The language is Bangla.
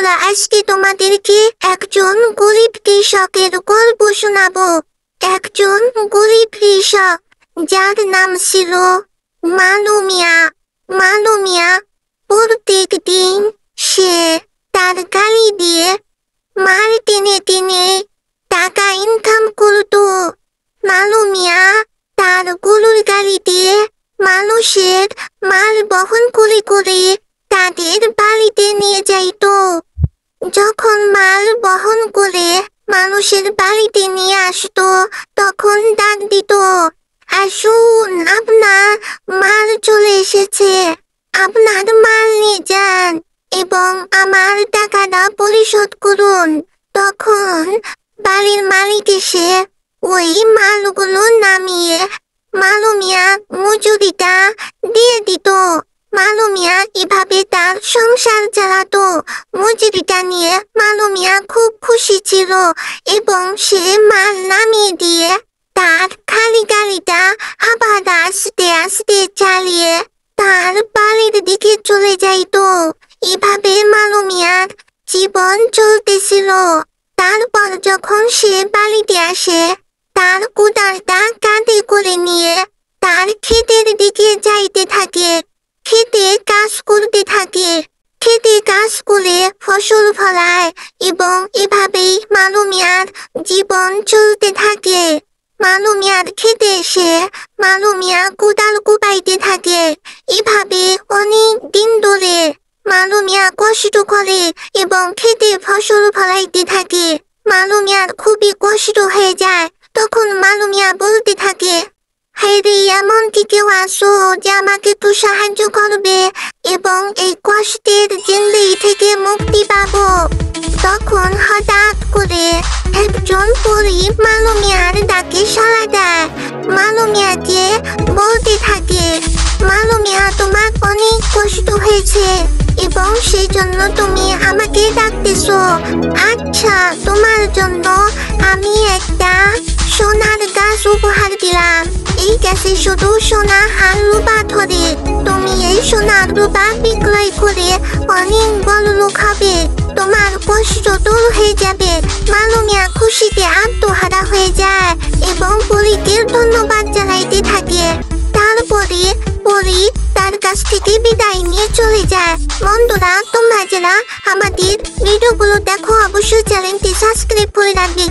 বন্ধুরা, আজকে তোমাদেরকে একজন গরিব কৃষকের গল্প শোনাবো। একজন গরিব কৃষক যার নাম ছিল মালু মিয়া। মালু মিয়া প্রত্যেক দিন সে তার গাড়ি দিয়ে মাল টেনে টেনে টাকা ইনকাম করতো। মালু মিয়া তার গরুর গাড়ি দিয়ে মানুষের মাল বহন করে করে তাদের বাড়িতে নিয়ে যাইতো। যখন মাল বহন করে মানুষের বাড়িতে নিয়ে আসতো তখন ডাক দিত, আসুন, আপনার মাল চলে এসেছে, আপনার মাল নিয়ে যান এবং আমার টাকাটা পরিশোধ করুন। তখন বাড়ির মালিক এসে ওই মালগুলো নামিয়ে মালু মিয়া মজুরিটা দিয়ে দিত। মালু মিয়া এভাবে তার সংসার চালাতো। মজুরিটা নিয়ে মালু মিয়া খুব খুশি ছিল এবং সে মাল নামিয়ে দিয়ে তার খালি গাড়িটা আবার আস্তে আস্তে চালিয়ে তার বাড়ির দিকে চলে যাইতো। এভাবে মালু মিয়ার জীবন চলতেছিল। তারপর যখন সে বাড়িতে আসে তার কোদালটা কাঁধে করে নিয়ে তার ক্ষেতের দিকে যাইতে থাকে। খেতে কাজ করতে থাকে, খেতে কাজ করে ফসল ফলায় এবং এভাবেই মালু মিয়ার জীবন চলতে থাকে। মালু মিয়ার খেতে এসে মালু মিয়া কোদাল কোপাইতে থাকে। এভাবে অনেক দিন ধরে মালু মিয়া কষ্ট করে এবং খেতে ফসল ফলাইতে থাকে। মালু মিয়ার খুবই কষ্ট হয়ে যায়। তখন মালু মিয়া বলতে থাকে, হায়রে, এমন কি কেউ আসো যে আমাকে একটু সাহায্য করবে এবং এই কষ্টের জিন্দেগি থেকে মুক্তি পাবো। তখন হঠাৎ করে একজন পরী মালু মিয়ার ডাকে সাড়া দেয়। মালু মিয়াকে বলতে থাকে, মালু মিয়া, তোমার অনেক কষ্ট হয়েছে এবং সেই জন্য তুমি আমাকে ডাকতেছো। আচ্ছা, তোমার জন্য আমি একটা সোনার গাছ উপহার দিলাম। এই গাছে শুধু সোনা আর রূপা ধরে। তুমি এই সোনার রূপা বিক্রয় করে অনেক বড় লোক হবে, তোমার কষ্ট দূর হয়ে যাবে। মালু মিয়া খুশিতে আত্মহারা হয়ে যায় এবং পরীকে ধন্যবাদ জানাইতে থাকে। তারপরে পরী তার কাছ থেকে বিদায় নিয়ে চলে যায়। বন্ধুরা, তোমরা যারা আমাদের ভিডিওগুলো দেখো অবশ্যই চ্যানেলটি সাবস্ক্রাইব করে রাখবে।